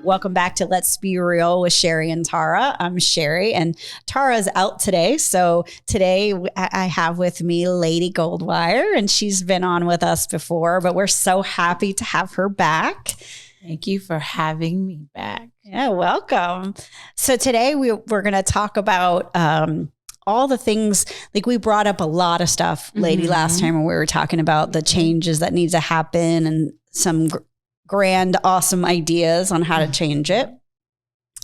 Welcome back to Let's Be Real with Sheri and Tara. I'm Sheri and Tara's out today. So today I have with me Lady Goldwire, and she's been on with us before, but we're so happy to have her back. Thank you for having me back. Yeah, welcome. So today we're going to talk about all the things, like we brought up a lot of stuff, Lady, last time when we were talking about the changes that need to happen and some grand, awesome ideas on how to change it.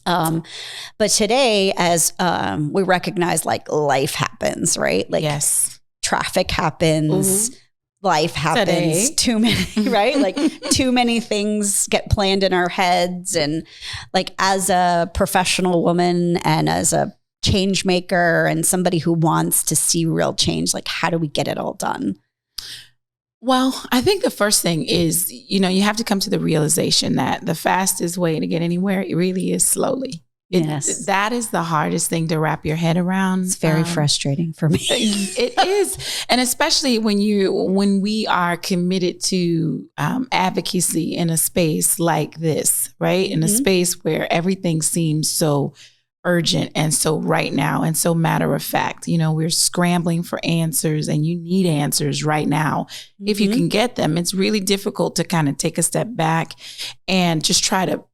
But today, as we recognize, like life happens, right? Like traffic happens, life happens, too many, right? Like too many things get planned in our heads. And like as a professional woman and as a change maker and somebody who wants to see real change, like how do we get it all done? Well, I think the first thing is, you have to come to the realization that the fastest way to get anywhere, it really is slowly. That is the hardest thing to wrap your head around. It's very frustrating for me. It is. And especially when we are committed to advocacy in a space like this, right? In a space where everything seems so urgent and so right now and so matter of fact, we're scrambling for answers and you need answers right now. If you can get them, it's really difficult to kind of take a step back and just try to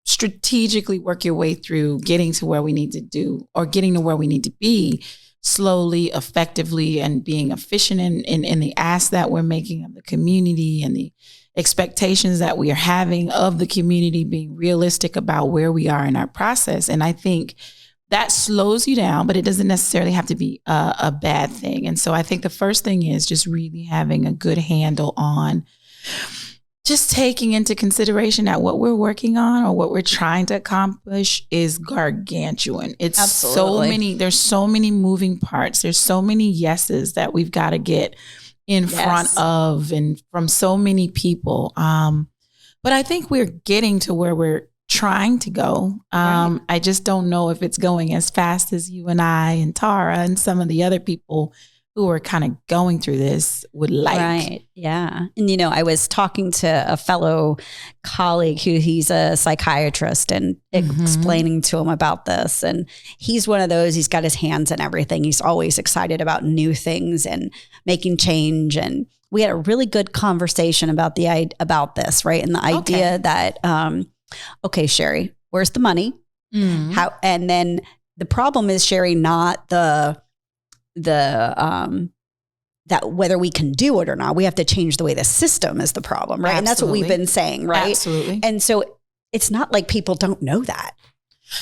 strategically work your way through getting to where we need to do or getting to where we need to be slowly, effectively, and being efficient in the ask that we're making of the community and the expectations that we are having of the community, being realistic about where we are in our process. And I think that slows you down, but it doesn't necessarily have to be a bad thing. And so I think the first thing is just really having a good handle on just taking into consideration that what we're working on or what we're trying to accomplish is gargantuan. It's there's so many moving parts. There's so many yeses that we've got to get in front of and from so many people. But I think we're getting to where we're trying to go. I just don't know if it's going as fast as you and I and Tara and some of the other people who are kind of going through this would like. Right. Yeah. And, I was talking to a fellow colleague he's a psychiatrist and explaining to him about this. And he's one of those, he's got his hands in everything. He's always excited about new things and making change. And we had a really good conversation about this, right? And the idea that, okay, Sheri, where's the money? How? And then the problem is, Sheri, not that whether we can do it or not, we have to change the way the system is the problem, right? Absolutely. And that's what we've been saying, right? Absolutely. And so it's not like people don't know that,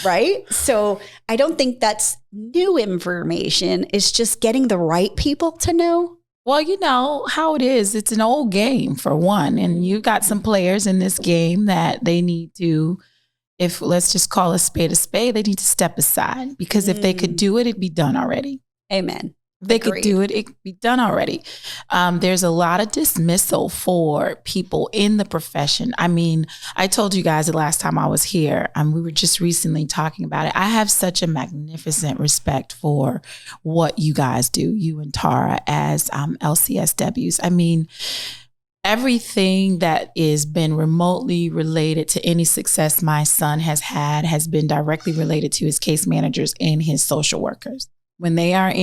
right? So I don't think that's new information. It's just getting the right people to know. Well, you know how it is. It's an old game for one, and you've got some players in this game that they need to, if let's just call a spade, they need to step aside because if they could do it, it'd be done already. Amen. They could do it. It could be done already. There's a lot of dismissal for people in the profession. I mean, I told you guys the last time I was here, we were just recently talking about it. I have such a magnificent respect for what you guys do, you and Tara as LCSWs. I mean, everything that is been remotely related to any success my son has had has been directly related to his case managers and his social workers. When they are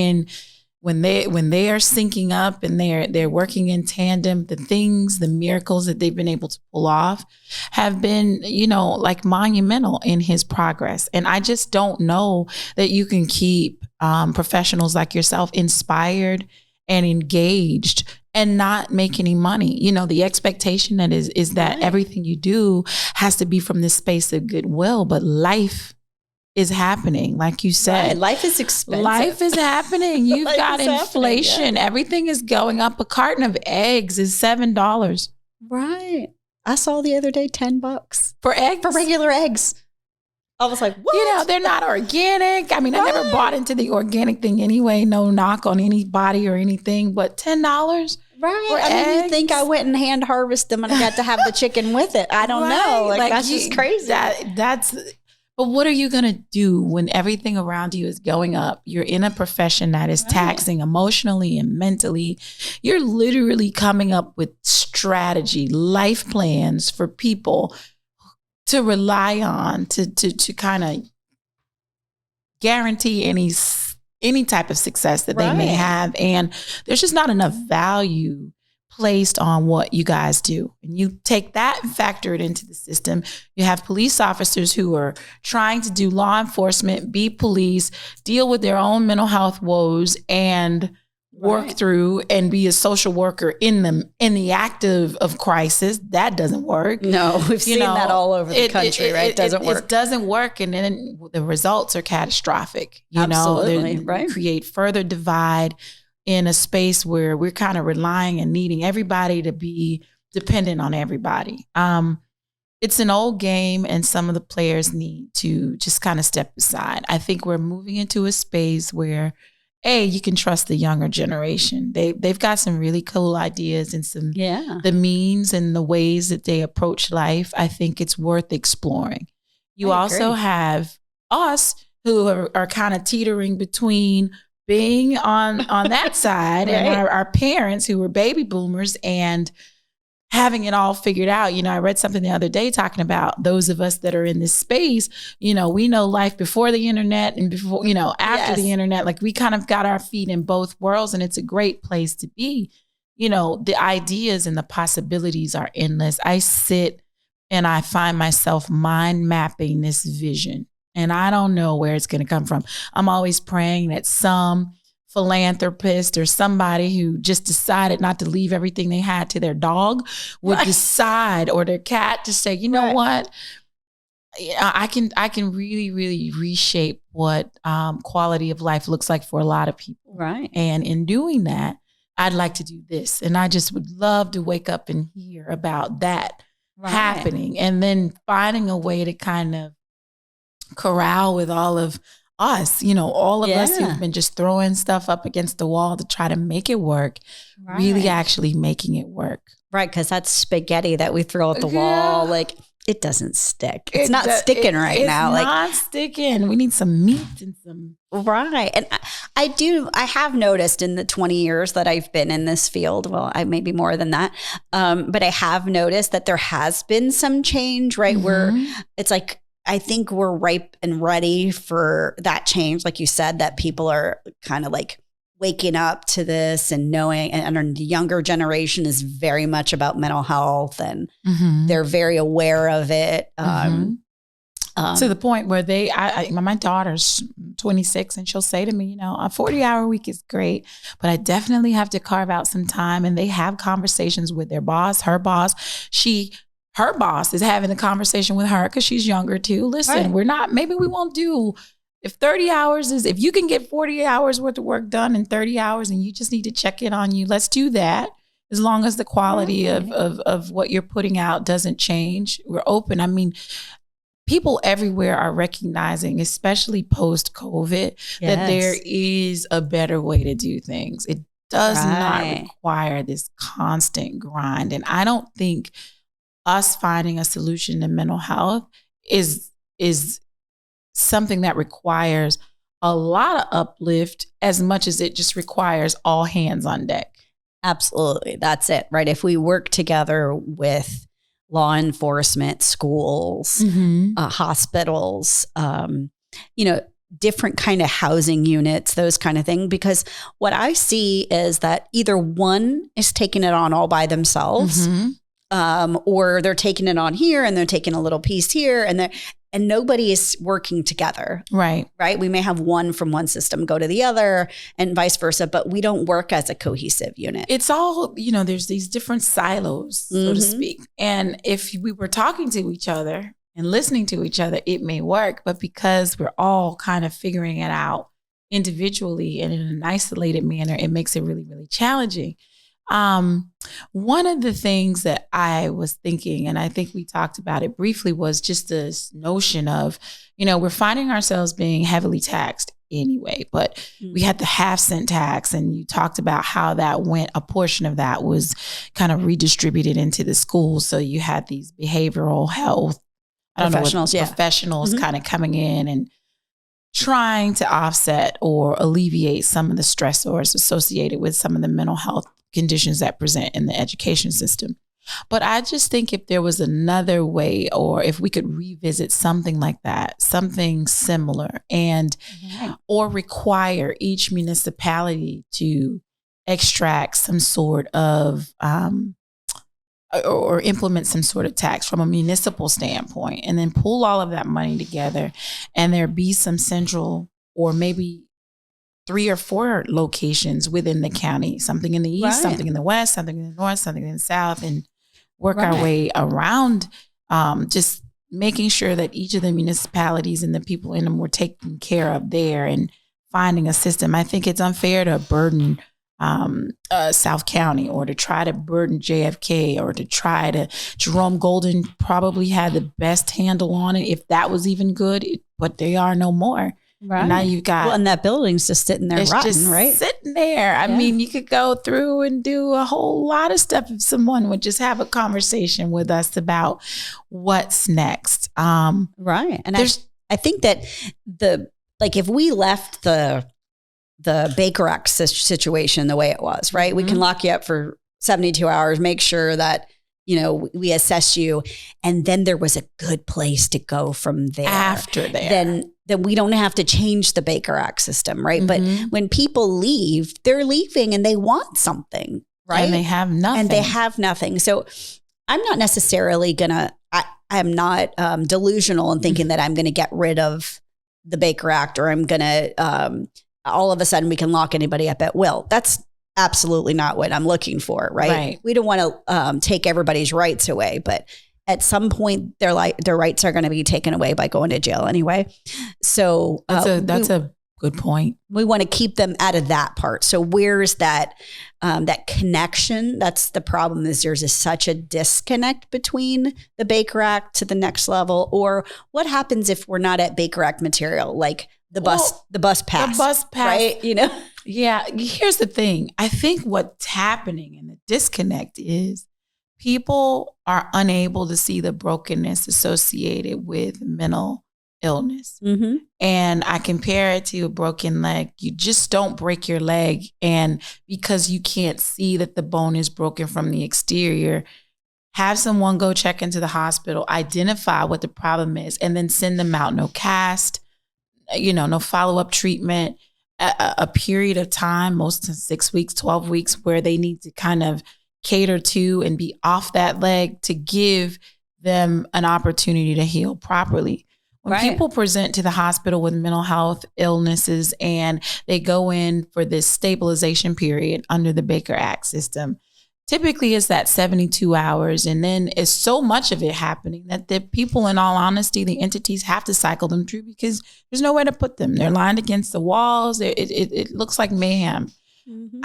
syncing up and they're working in tandem, the miracles that they've been able to pull off have been, like monumental in his progress. And I just don't know that you can keep professionals like yourself inspired and engaged and not make any money. The expectation that is that everything you do has to be from this space of goodwill, but life is happening. Like you said, right. Life is expensive. Life is happening. You've got inflation. Yeah. Everything is going up. A carton of eggs is $7. Right. I saw the other day $10 for eggs, for regular eggs. I was like, what? They're not organic. I mean, I never bought into the organic thing anyway. No knock on anybody or anything, but $10. Right. I mean, you think I went and hand harvest them and I got to have the chicken with it. I don't know. Like that's just crazy. But what are you going to do when everything around you is going up? You're in a profession that is taxing emotionally and mentally. You're literally coming up with strategy, life plans for people to rely on to kind of guarantee any type of success that they may have. And there's just not enough value placed on what you guys do. And you take that and factor it into the system. You have police officers who are trying to do law enforcement, be police, deal with their own mental health woes, and work through and be a social worker in the act of crisis. That doesn't work. No, we've seen that all over the country, right? It doesn't work. It doesn't work. And then the results are catastrophic. Absolutely, right? Create further divide in a space where we're kind of relying and needing everybody to be dependent on everybody. It's an old game, and some of the players need to just kind of step aside. I think we're moving into a space where you can trust the younger generation. They've got some really cool ideas and some the means and the ways that they approach life. I think it's worth exploring. You also have us who are kind of teetering between being on that side and our parents who were baby boomers and having it all figured out. I read something the other day talking about those of us that are in this space, we know life before the internet and before, after the internet. Like, we kind of got our feet in both worlds, and it's a great place to be. The ideas and the possibilities are endless. I sit and I find myself mind mapping this vision, and I don't know where it's going to come from. I'm always praying that some philanthropist or somebody who just decided not to leave everything they had to their dog would decide, or their cat, to say, you know what, I can really, really reshape what quality of life looks like for a lot of people. Right. And in doing that, I'd like to do this. And I just would love to wake up and hear about that happening, and then finding a way to kind of corral with all of us, all of us who've been just throwing stuff up against the wall to try to make it work, really actually making it work. Right, because that's spaghetti that we throw at the wall. Like, it doesn't stick. It's not sticking right now. It's not sticking. We need some meat and some. Right. And I have noticed in the 20 years that I've been in this field, well, I maybe more than that, but I have noticed that there has been some change, right? Where it's like, I think we're ripe and ready for that change. Like you said, that people are kind of like waking up to this and knowing, and the younger generation is very much about mental health, and they're very aware of it. To the point where my daughter's 26, and she'll say to me, a 40-hour week is great, but I definitely have to carve out some time. And they have conversations with their boss, her boss. Her boss is having a conversation with her because she's younger too. Listen, maybe we won't do, if 30 hours is, if you can get 40 hours worth of work done in 30 hours and you just need to check in on you, let's do that. As long as the quality of what you're putting out doesn't change, we're open. I mean, people everywhere are recognizing, especially post-COVID, that there is a better way to do things. It does not require this constant grind. And I don't think us finding a solution to mental health is something that requires a lot of uplift as much as it just requires all hands on deck. Absolutely. That's it, right? If we work together with law enforcement, schools, hospitals, different kind of housing units, those kind of things. Because what I see is that either one is taking it on all by themselves, or they're taking it on here and they're taking a little piece here, and nobody is working together. Right. We may have one from one system go to the other and vice versa, but we don't work as a cohesive unit. It's all, there's these different silos, so to speak. And if we were talking to each other and listening to each other, it may work. But because we're all kind of figuring it out individually and in an isolated manner, it makes it really, really challenging. One of the things that I was thinking, and I think we talked about it briefly, was just this notion of, we're finding ourselves being heavily taxed anyway, but we had the half-cent tax, and you talked about how that went, a portion of that was kind of redistributed into the schools. So you had these behavioral health professionals kind of coming in and trying to offset or alleviate some of the stressors associated with some of the mental health conditions that present in the education system. But I just think if there was another way, or if we could revisit something like that, something similar, and or require each municipality to extract some sort of or implement some sort of tax from a municipal standpoint, and then pull all of that money together, and there be some central, or maybe 3 or 4 locations within the county, something in the east, something in the west, something in the north, something in the south, and work our way around, just making sure that each of the municipalities and the people in them were taken care of there, and finding a system. I think it's unfair to burden South County, or to try to burden JFK, or to try to, Jerome Golden probably had the best handle on it, if that was even good, but they are no more. Right. And now you've got, and that building's just sitting there rotten, just right? Sitting there. I mean, you could go through and do a whole lot of stuff if someone would just have a conversation with us about what's next. Right. And I think that if we left the Baker Act situation the way it was, right? We can lock you up for 72 hours, make sure that, we assess you, and then there was a good place to go from there. After there. Then we don't have to change the Baker Act system, right? But when people leave, they're leaving and they want something, right? And they have nothing. So I'm not necessarily I'm not delusional in thinking that I'm going to get rid of the Baker Act, or I'm going to, all of a sudden we can lock anybody up at will. That's absolutely not what I'm looking for, right? We don't want to take everybody's rights away, but at some point their rights are going to be taken away by going to jail anyway. So that's a good point. We want to keep them out of that part. So where's that connection? That's the problem, is there's such a disconnect between the Baker Act to the next level. Or what happens if we're not at Baker Act material, like the bus pass, right? Yeah. Here's the thing. I think what's happening in the disconnect is people are unable to see the brokenness associated with mental illness. And I compare it to a broken leg. You just don't break your leg, and because you can't see that the bone is broken from the exterior, have someone go check into the hospital, identify what the problem is, and then send them out. No cast, no follow-up treatment, a period of time, most 6 weeks, 12 weeks, where they need to kind of cater to and be off that leg to give them an opportunity to heal properly. When people present to the hospital with mental health illnesses and they go in for this stabilization period under the Baker Act system, typically it's that 72 hours. And then it's so much of it happening that the people, in all honesty, the entities have to cycle them through because there's nowhere to put them. They're lined against the walls. It looks like mayhem.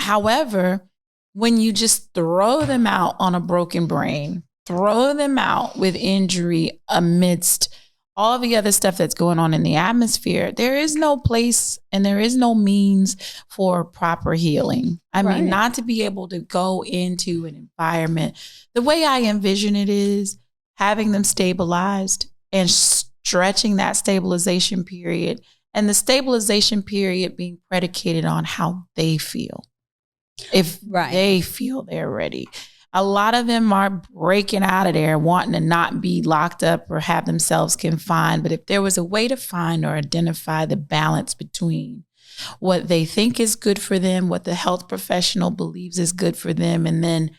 However, when you just throw them out on a broken brain, throw them out with injury amidst all the other stuff that's going on in the atmosphere, there is no place and there is no means for proper healing. I mean, not to be able to go into an environment. The way I envision it is having them stabilized and stretching that stabilization period, and the stabilization period being predicated on how they feel. If they feel they're ready. A lot of them are breaking out of there, wanting to not be locked up or have themselves confined. But if there was a way to find or identify the balance between what they think is good for them, what the health professional believes is good for them, and then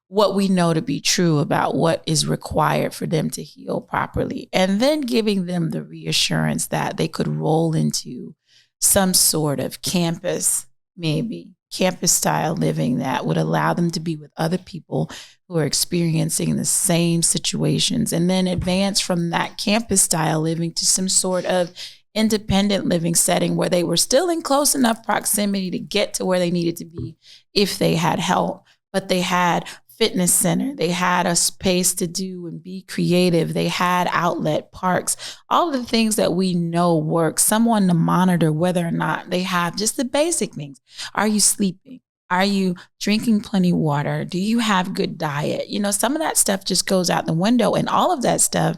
what we know to be true about what is required for them to heal properly, and then giving them the reassurance that they could roll into some sort of campus, maybe campus style living that would allow them to be with other people who are experiencing the same situations, and then advance from that campus style living to some sort of independent living setting where they were still in close enough proximity to get to where they needed to be if they had help, but they had fitness center, they had a space to do and be creative, they had outlet, parks, all of the things that we know work, someone to monitor whether or not they have just the basic things. Are you sleeping? Are you drinking plenty of water? Do you have good diet? Some of that stuff just goes out the window, and all of that stuff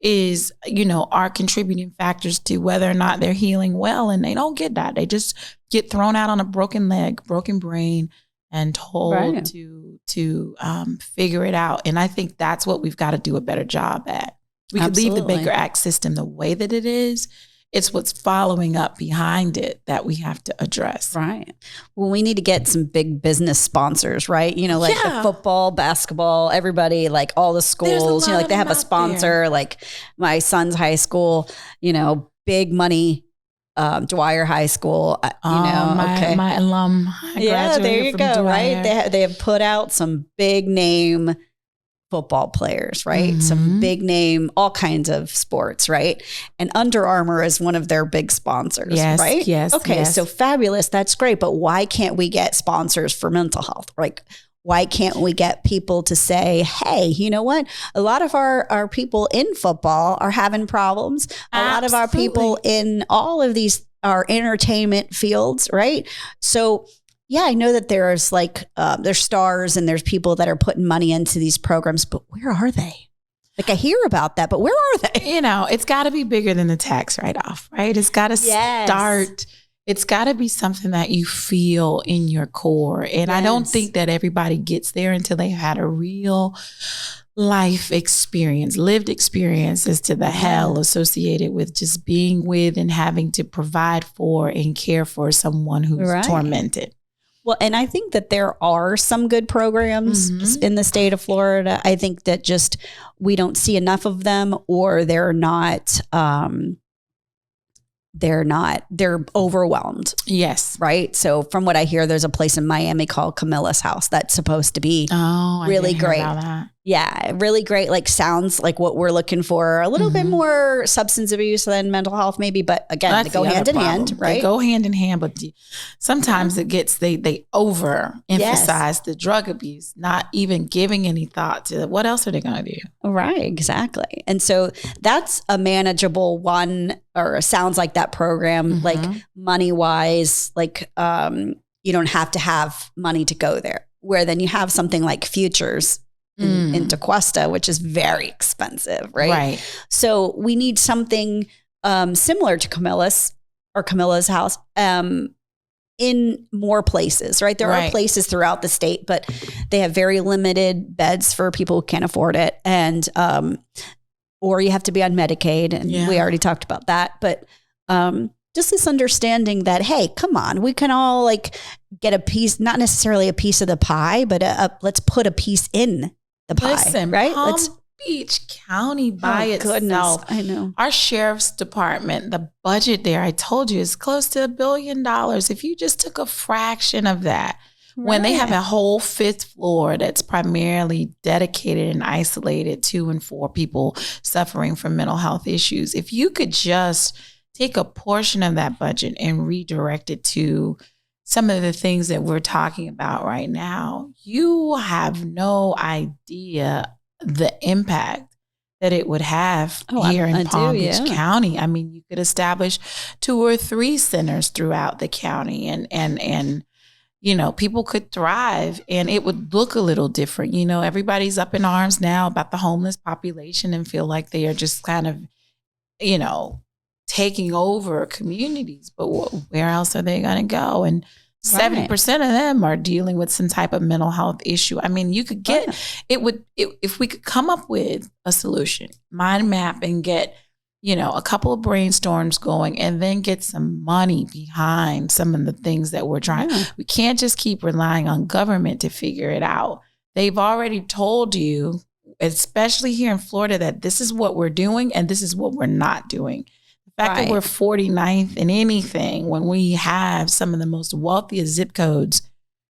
is, are contributing factors to whether or not they're healing well, and they don't get that. They just get thrown out on a broken leg, broken brain, and told to figure it out. And I think that's what we've got to do a better job at. We could leave the Baker Act system the way that it is. It's what's following up behind it that we have to address. Right. Well, we need to get some big business sponsors, right? You know, like the football, basketball, everybody, like all the schools, you know, like they have a sponsor, like my son's high school, you know, big money, Dwyer High School, my alum. Yeah, there you go. Dwyer. Right. They have put out some big name football players, right? Mm-hmm. Some big name, all kinds of sports, right? And Under Armour is one of their big sponsors, right? Yes. Okay, so fabulous. That's great. But why can't we get sponsors for mental health? Like, why can't we get people to say, hey, you know what? A lot of our people in football are having problems. A lot of our people in all of these our entertainment fields, right? So yeah, I know that there's like, there's stars and there's people that are putting money into these programs, but where are they? Like I hear about that, but where are they? You know, it's got to be bigger than the tax write-off, right? It's got to start. It's got to be something that you feel in your core. And I don't think that everybody gets there until they had a real life experience, lived experience as to the hell associated with just being with and having to provide for and care for someone who's tormented. Well, and I think that there are some good programs in the state of Florida. I think that just we don't see enough of them, or they're overwhelmed. Yes. Right. So from what I hear, there's a place in Miami called Camilla's House that's supposed to be really great. Yeah, really great. Like sounds like what we're looking for. A little bit more substance abuse than mental health, maybe. But again, they go hand in hand, right? They go hand in hand, but sometimes it gets they overemphasize the drug abuse, not even giving any thought to what else are they going to do? Right, exactly. And so that's a manageable one, or sounds like that program, like money wise, like you don't have to have money to go there. Where then you have something like Futures in Tequesta, which is very expensive, right? So we need something similar to Camilla's House in more places, right? There are places throughout the state, but they have very limited beds for people who can't afford it. And, or you have to be on Medicaid. And we already talked about that. But just this understanding that, hey, come on, we can all like get a piece, not necessarily a piece of the pie, but let's put a piece in the pie. Listen, right? Palm Beach County by itself. I know. Our sheriff's department, the budget there, I told you, is close to $1 billion. If you just took a fraction of that, when they have a whole 5th floor that's primarily dedicated and isolated to and for people suffering from mental health issues, if you could just take a portion of that budget and redirect it to some of the things that we're talking about right now, you have no idea the impact that it would have here in Palm Beach County. I mean, you could establish 2 or 3 centers throughout the county and you know, people could thrive and it would look a little different. You know, everybody's up in arms now about the homeless population and feel like they are just kind of, you know, taking over communities, but where else are they going to go? And 70% of them are dealing with some type of mental health issue. I mean, you could get, if we could come up with a solution, mind map and get, you know, a couple of brainstorms going and then get some money behind some of the things that we're trying. We can't just keep relying on government to figure it out. They've already told you, especially here in Florida, that this is what we're doing and this is what we're not doing. The fact that we're 49th in anything when we have some of the most wealthiest zip codes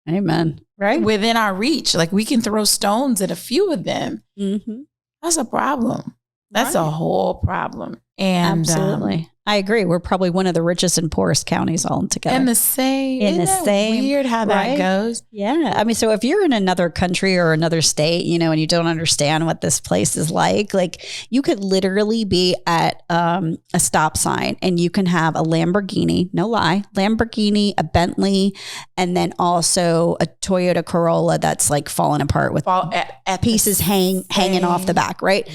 within our reach, like we can throw stones at a few of them. That's a problem. That's a whole problem. And absolutely. I agree. We're probably one of the richest and poorest counties all together. In the same. Weird how that goes. Yeah. I mean, so if you're in another country or another state, you know, and you don't understand what this place is like you could literally be at a stop sign and you can have a Lamborghini, no lie, Lamborghini, a Bentley, and then also a Toyota Corolla that's like falling apart with at pieces hanging off the back, right?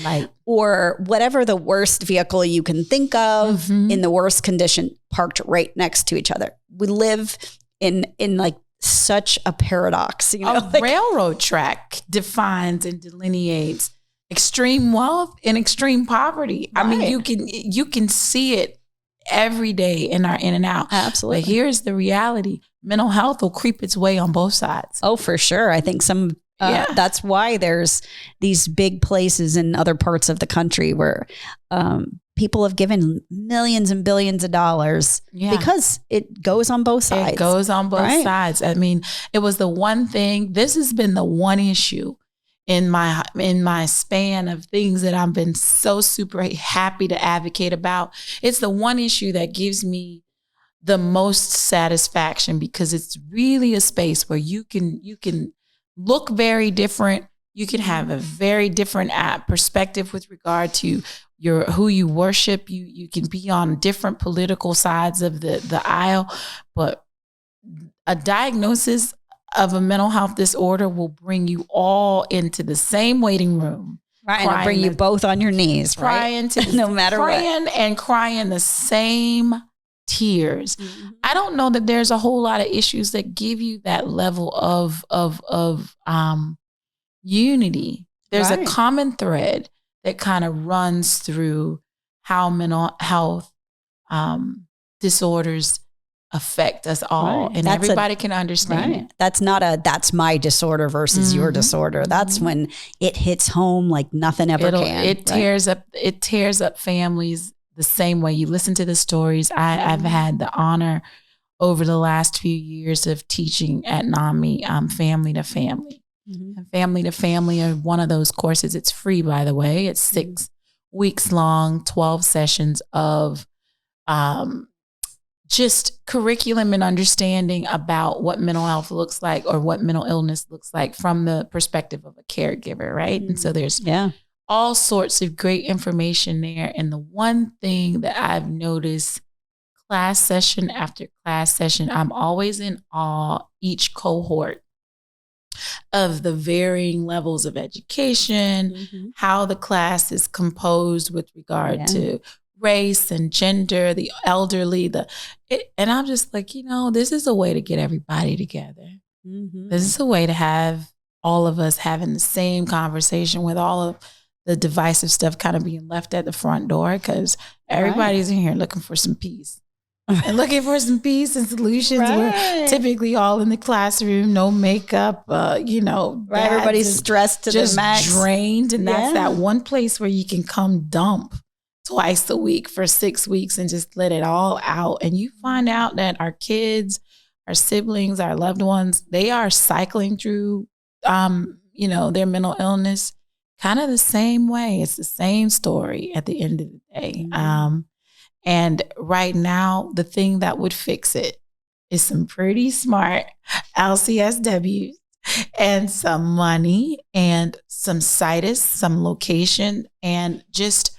Or whatever the worst vehicle you can think of in the worst condition parked right next to each other. We live in like such a paradox. You know, a railroad track defines and delineates extreme wealth and extreme poverty. Right. I mean, you can see it every day in our in and out. Absolutely. But here's the reality. Mental health will creep its way on both sides. Oh, for sure. I think that's why there's these big places in other parts of the country where people have given millions and billions of dollars because it goes on both sides. It goes on both sides. I mean, it was the one thing, this has been the one issue in my span of things that I've been so super happy to advocate about. It's the one issue that gives me the most satisfaction, because it's really a space where you can look very different. You can have a very different perspective with regard to who you worship. You can be on different political sides of the aisle, but a diagnosis of a mental health disorder will bring you all into the same waiting room. Right. And it'll bring you both on your knees, crying right? No matter praying what. And crying the same tears. Mm-hmm. I don't know that there's a whole lot of issues that give you that level of unity. There's a common thread that kind of runs through how mental health disorders affect us all, and everybody can understand it. That's not that's my disorder versus your disorder. That's when it hits home like nothing ever can. It tears up families the same way. You listen to the stories. I've had the honor over the last few years of teaching at NAMI, Family to Family. And Family to Family are one of those courses. It's free, by the way. It's 6 weeks long, 12 sessions of just curriculum and understanding about what mental health looks like, or what mental illness looks like from the perspective of a caregiver, right? And so there's all sorts of great information there. And the one thing that I've noticed class session after class session, I'm always in awe each cohort of the varying levels of education, how the class is composed with regard to race and gender, the elderly, and I'm just like, this is a way to get everybody together. This is a way to have all of us having the same conversation, with all of the divisive stuff kind of being left at the front door, because everybody's in here looking for some peace. And looking for some peace and solutions. We're typically all in the classroom, no makeup, everybody's stressed to the max, drained. And that's that one place where you can come dump twice a week for 6 weeks and just let it all out. And you find out that our kids, our siblings, our loved ones, they are cycling through, their mental illness kind of the same way. It's the same story at the end of the day. And right now, the thing that would fix it is some pretty smart LCSWs and some money and some situs, some location, and just,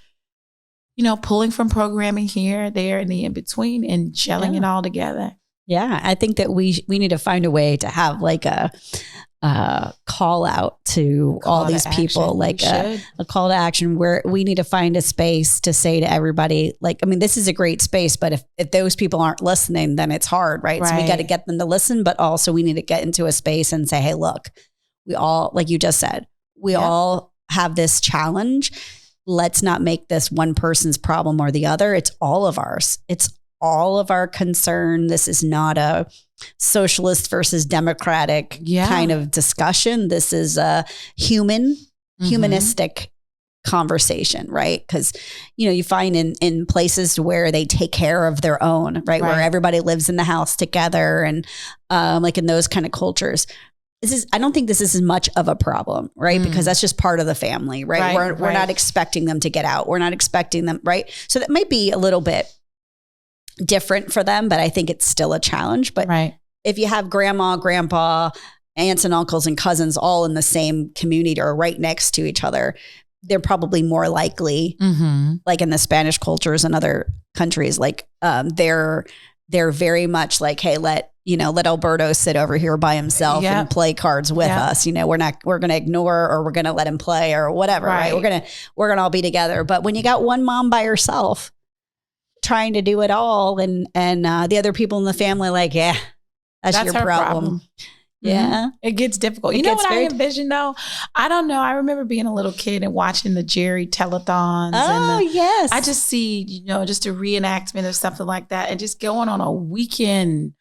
pulling from programming here, there, and the in-between, and gelling it all together. Yeah, I think that we need to find a way to have like a call out to all these people, like a call to action, where we need to find a space to say to everybody, like, I mean, this is a great space, but if those people aren't listening, then it's hard, right? So we got to get them to listen, but also we need to get into a space and say, hey, look, we all, like you just said, we all have this challenge. Let's not make this one person's problem or the other. It's all of ours. It's all of our concern. This is not a socialist versus democratic kind of discussion. This is a humanistic conversation, right? Because, you find in places where they take care of their own, right? Where everybody lives in the house together, and like in those kind of cultures. I don't think this is as much of a problem, right? Because that's just part of the family, right? We're not expecting them to get out. We're not expecting them, right? So that might be a little bit different for them, but I think it's still a challenge. But if you have grandma, grandpa, aunts and uncles and cousins all in the same community or right next to each other, they're probably more likely, like in the Spanish cultures and other countries, like they're very much like, hey, let Alberto sit over here by himself and play cards with us. We're going to ignore, or we're going to let him play, or whatever, right? We're going to all be together. But when you got one mom by herself trying to do it all, and the other people in the family, like, That's your her problem. Yeah. It gets difficult. You know what I envision though? I don't know. I remember being a little kid and watching the Sheri telethons. Oh, yes. I just see, just a reenactment of something like that and just going on a weekend.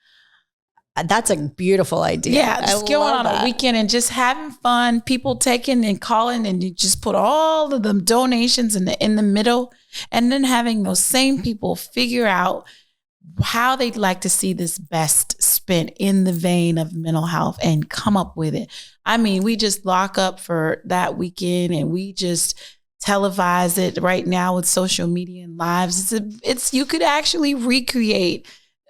That's a beautiful idea. Yeah, just going on a weekend and just having fun. People taking and calling, and you just put all of the donations in the middle, and then having those same people figure out how they'd like to see this best spent in the vein of mental health and come up with it. I mean, we just lock up for that weekend and we just televise it right now with social media and lives. It's you could actually recreate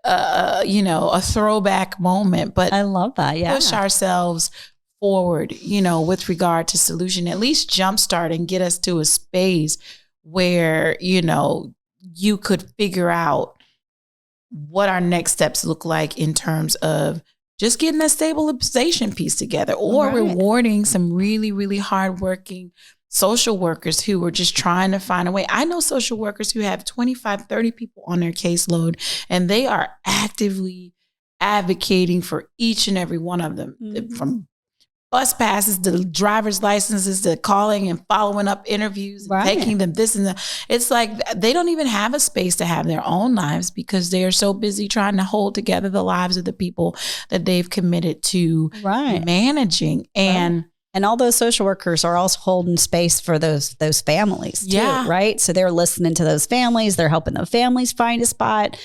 a throwback moment, but I love that. Yeah. Push ourselves forward, with regard to solution, at least jumpstart and get us to a space where, you could figure out what our next steps look like in terms of just getting a stabilization piece together or rewarding some really, really hardworking social workers who are just trying to find a way. I know social workers who have 25, 30 people on their caseload, and they are actively advocating for each and every one of them, from bus passes to driver's licenses to calling and following up interviews, and taking them this and that. It's like they don't even have a space to have their own lives because they are so busy trying to hold together the lives of the people that they've committed to managing. And all those social workers are also holding space for those families too, right? So they're listening to those families. They're helping the families find a spot,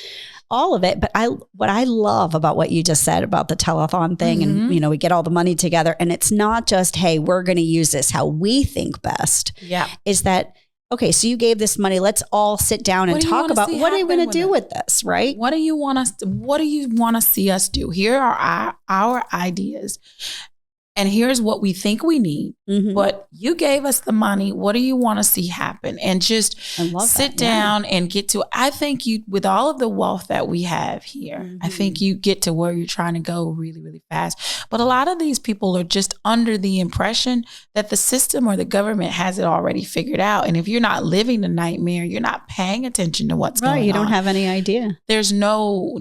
all of it. But what I love about what you just said about the telethon thing and, we get all the money together and it's not just, hey, we're going to use this how we think best. Yeah. Is that, okay, so you gave this money. Let's all sit down and talk about what are you going to do with this, right? What do you want to see us do? Here are our ideas. And here's what we think we need. But you gave us the money. What do you want to see happen? And just sit down and get to, I think with all of the wealth that we have here, I think you get to where you're trying to go really, really fast. But a lot of these people are just under the impression that the system or the government has it already figured out. And if you're not living the nightmare, you're not paying attention to what's going on. You don't have any idea. There's no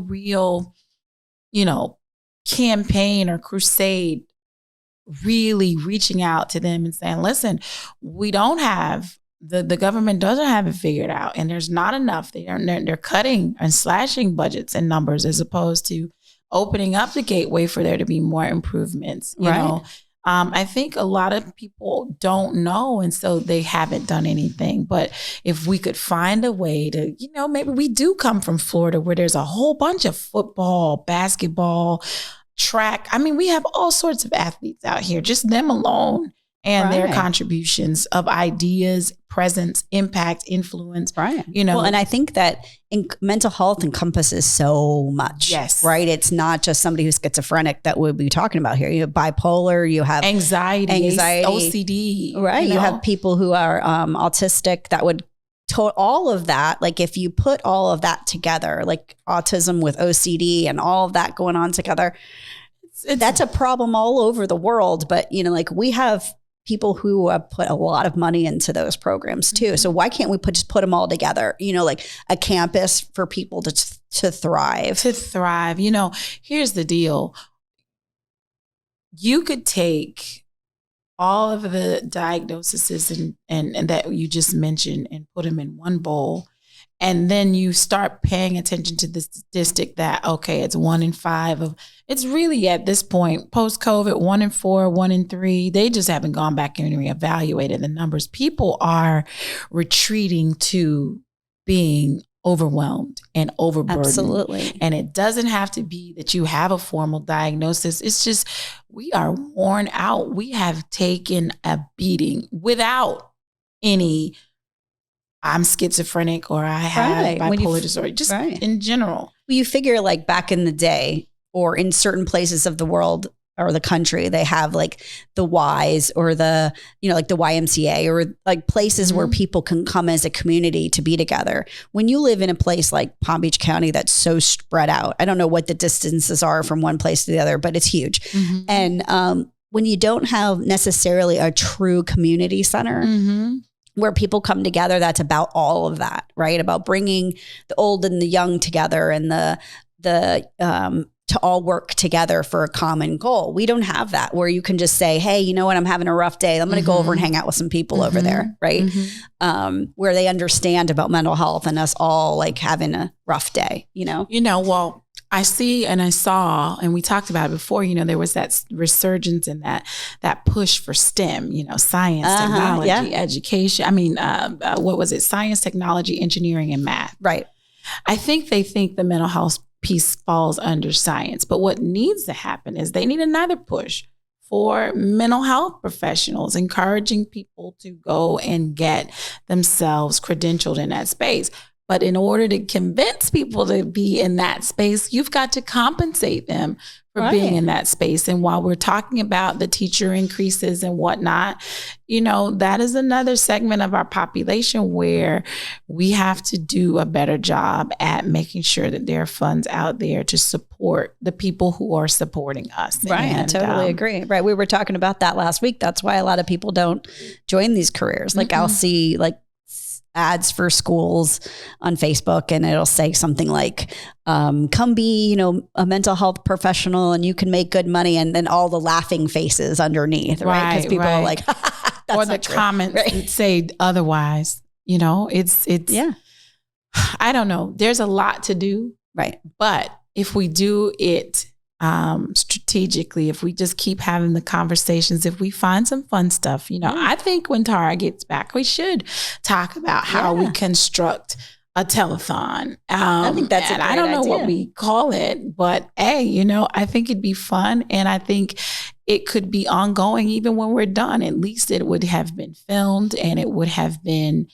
real, campaign or crusade really reaching out to them and saying, listen, we don't have, the government doesn't have it figured out and there's not enough. They're cutting and slashing budgets and numbers as opposed to opening up the gateway for there to be more improvements. You know, I think a lot of people don't know, and so they haven't done anything. But if we could find a way to, maybe we do come from Florida where there's a whole bunch of football, basketball, track. I mean, we have all sorts of athletes out here, just them alone and their contributions of ideas, presence, impact, influence. Well, and I think that mental health encompasses so much. Yes. Right. It's not just somebody who's schizophrenic that we'll be talking about here. You have bipolar, you have anxiety, OCD. Right. You have people who are autistic that would all of that. Like if you put all of that together, like autism with OCD and all of that going on together, that's a problem all over the world. But, we have people who have put a lot of money into those programs too. So why can't we just put them all together? Like a campus for people to thrive. Here's the deal. You could take all of the diagnoses and that you just mentioned and put them in one bowl. And then you start paying attention to the statistic that, okay, it's 1 in 5 it's really at this point, post-COVID, 1 in 4, 1 in 3, they just haven't gone back and reevaluated the numbers. People are retreating to being overwhelmed and overburdened. Absolutely. And it doesn't have to be that you have a formal diagnosis. It's just, we are worn out. We have taken a beating without any, I'm schizophrenic or I have bipolar disorder, just in general. Well, you figure like back in the day or in certain places of the world or the country, they have like the Ys or the, like the YMCA or like places where people can come as a community to be together. When you live in a place like Palm Beach County, that's so spread out, I don't know what the distances are from one place to the other, but it's huge. And when you don't have necessarily a true community center, where people come together, that's about all of that, right? About bringing the old and the young together and the to all work together for a common goal. We don't have that where you can just say, hey, you know what? I'm having a rough day. I'm going to go over and hang out with some people over there. Right. Where they understand about mental health and us all like having a rough day, well, I see and I saw, and we talked about it before, there was that resurgence in that push for STEM, science, technology, education. I mean, what was it? Science, technology, engineering, and math. Right. I think they think the mental health piece falls under science, but what needs to happen is they need another push for mental health professionals, encouraging people to go and get themselves credentialed in that space. But in order to convince people to be in that space, you've got to compensate them for being in that space. And while we're talking about the teacher increases and whatnot, that is another segment of our population where we have to do a better job at making sure that there are funds out there to support the people who are supporting us. Right. And, I totally agree. Right. We were talking about that last week. That's why a lot of people don't join these careers. Like I'll see like ads for schools on Facebook and it'll say something like, come be, a mental health professional and you can make good money. And then all the laughing faces underneath, right? Because people are like, or the comments that say otherwise, it's, I don't know. There's a lot to do. Right. But if we do it strategically, if we just keep having the conversations, if we find some fun stuff, I think when Tara gets back, we should talk about how we construct a telethon. I think that's a great I don't know idea. what we call it, but hey, I think it'd be fun. And I think it could be ongoing even when we're done. At least it would have been filmed and it would have been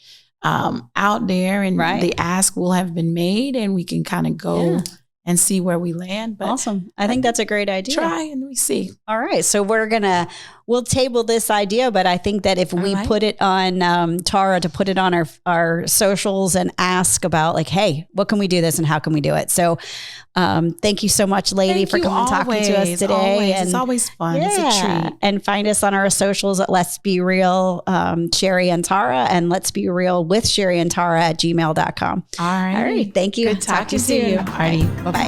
out there and the ask will have been made and we can kind of go and see where we land. But awesome. I think that's a great idea. Try and we see. All right. So we'll table this idea, but I think that if we put it on Tara to put it on our socials and ask about like, hey, what can we do this and how can we do it? So thank you so much, Lady, for coming and talking to us today. And it's always fun. It's a treat. And find us on our socials at Let's Be Real, Sheri and Tara, and Let's Be Real with Sheri and Tara at gmail.com. All right. Thank you. Good talking to you. All right. Bye-bye.